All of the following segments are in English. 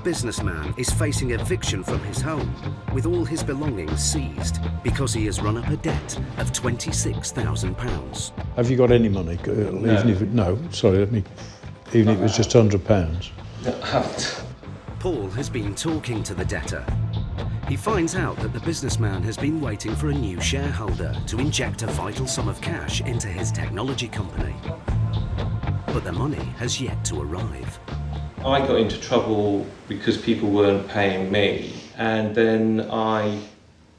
businessman is facing eviction from his home, with all his belongings seized because he has run up a debt of £26,000. Have you got any money? Even if even if it was just £100. No, I haven't. Paul has been talking to the debtor. He finds out that the businessman has been waiting for a new shareholder to inject a vital sum of cash into his technology company. But the money has yet to arrive. I got into trouble because people weren't paying me, and then I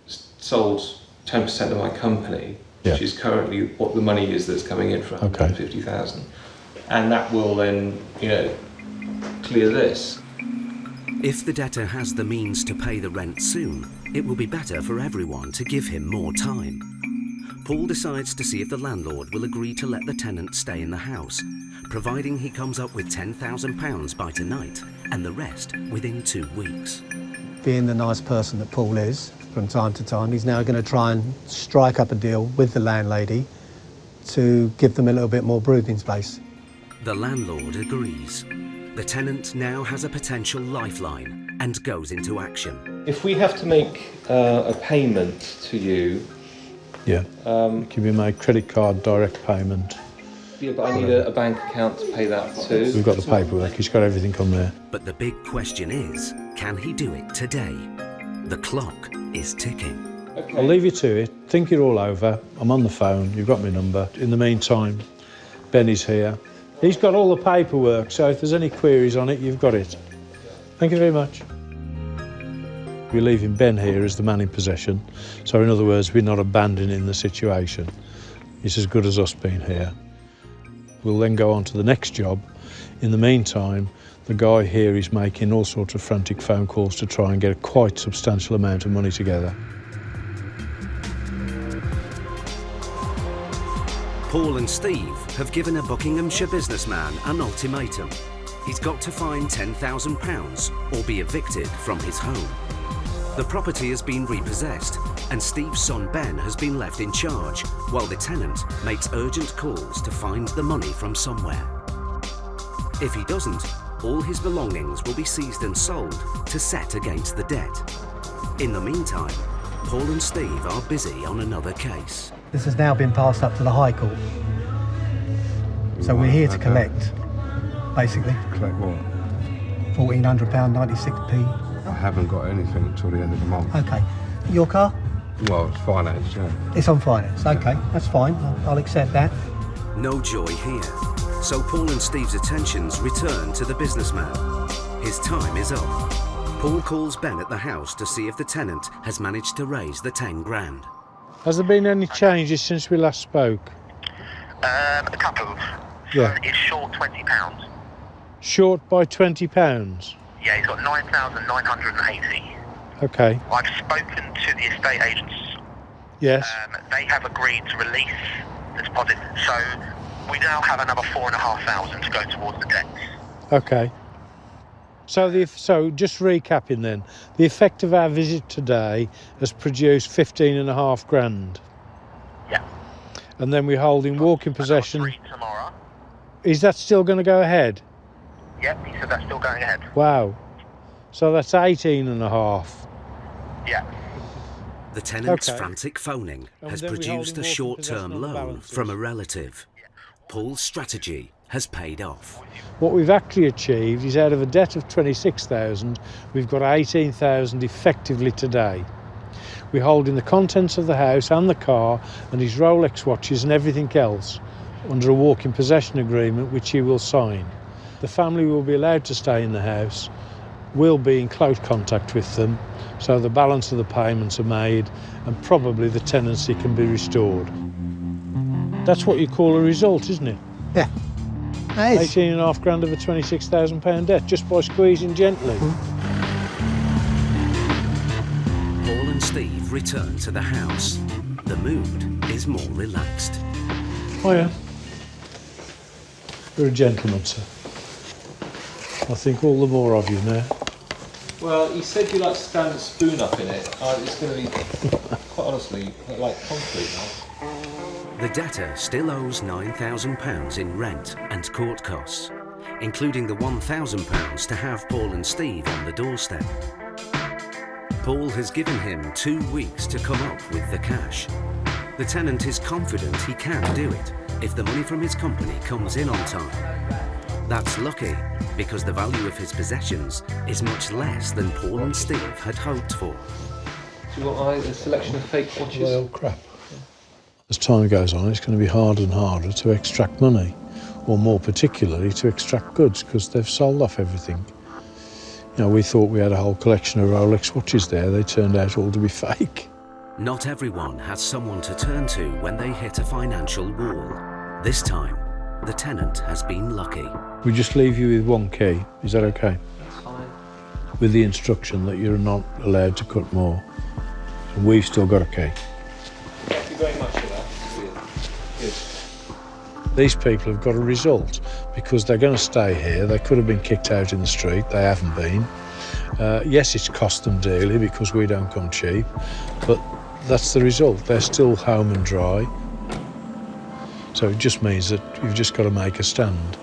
sold 10% of my company, which is currently what the money is that's coming in from, 50,000. And that will then, clear this. If the debtor has the means to pay the rent soon, it will be better for everyone to give him more time. Paul decides to see if the landlord will agree to let the tenant stay in the house, providing he comes up with £10,000 by tonight and the rest within 2 weeks. Being the nice person that Paul is, from time to time, he's now going to try and strike up a deal with the landlady to give them a little bit more breathing space. The landlord agrees. The tenant now has a potential lifeline and goes into action. If we have to make a payment to you... Can we make credit card direct payment? Yeah, but I need a bank account to pay that too. We've got the paperwork, he's got everything on there. But the big question is, can he do it today? The clock is ticking. Okay. I'll leave you to it. Think it all over. I'm on the phone. You've got my number. In the meantime, Benny's here. He's got all the paperwork, so if there's any queries on it, you've got it. Thank you very much. We're leaving Ben here as the man in possession. So in other words, we're not abandoning the situation. It's as good as us being here. We'll then go on to the next job. In the meantime, the guy here is making all sorts of frantic phone calls to try and get a quite substantial amount of money together. Paul and Steve have given a Buckinghamshire businessman an ultimatum. He's got to find £10,000 or be evicted from his home. The property has been repossessed and Steve's son Ben has been left in charge while the tenant makes urgent calls to find the money from somewhere. If he doesn't, all his belongings will be seized and sold to set against the debt. In the meantime, Paul and Steve are busy on another case. This has now been passed up to the High Court. So we're here to collect, basically. Collect what? £1,400, 96p. I haven't got anything until the end of the month. Okay. Your car? Well, it's finance, yeah. It's on finance. Okay, that's fine. I'll accept that. No joy here. So Paul and Steve's attentions return to the businessman. His time is up. Paul calls Ben at the house to see if the tenant has managed to raise the 10 grand. Has there been any changes since we last spoke? A couple. Yeah. It's short £20. Short by £20? Yeah, he's got 9,980. Okay. I've spoken to the estate agents. Yes. They have agreed to release the deposit, so we now have another 4,500 to go towards the debts. Okay. So just recapping then, the effect of our visit today has produced 15.5 grand. Yeah. And then we're holding walk-in possession. 3 tomorrow. Is that still going to go ahead? Yep, he said that's still going ahead. Wow. So that's 18.5. Yeah. The tenant's frantic phoning has produced a short-term loan from a relative. Paul's strategy has paid off. What we've actually achieved is out of a debt of 26,000, we've got 18,000 effectively today. We're holding the contents of the house and the car and his Rolex watches and everything else under a walk-in possession agreement which he will sign. The family will be allowed to stay in the house. We'll be in close contact with them, so the balance of the payments are made and probably the tenancy can be restored. That's what you call a result, isn't it? Yeah. 18.5 grand of a £26,000 debt just by squeezing gently. Paul and Steve return to the house. The mood is more relaxed. Oh yeah. You're a gentleman, sir. I think all the more of you now. Well, he said you like to stand a spoon up in it. It's going to be, quite honestly, like concrete now. The debtor still owes £9,000 in rent and court costs. including the £1,000 to have Paul and Steve on the doorstep. Paul has given him 2 weeks to come up with the cash. The tenant is confident he can do it if the money from his company comes in on time. That's lucky, because the value of his possessions is much less than Paul and Steve had hoped for. Do you want a selection of fake watches? Well, crap. As time goes on, it's going to be harder and harder to extract money, or more particularly to extract goods, because they've sold off everything. You know, we thought we had a whole collection of Rolex watches there. They turned out all to be fake. Not everyone has someone to turn to when they hit a financial wall. This time, the tenant has been lucky. We just leave you with one key. Is that okay? That's fine. With the instruction that you're not allowed to cut more. So we've still got a key. Thank you very much for that. Good. These people have got a result because they're going to stay here. They could have been kicked out in the street. They haven't been. Yes, it's cost them dearly because we don't come cheap, but that's the result. They're still home and dry. So it just means that you've just got to make a stand.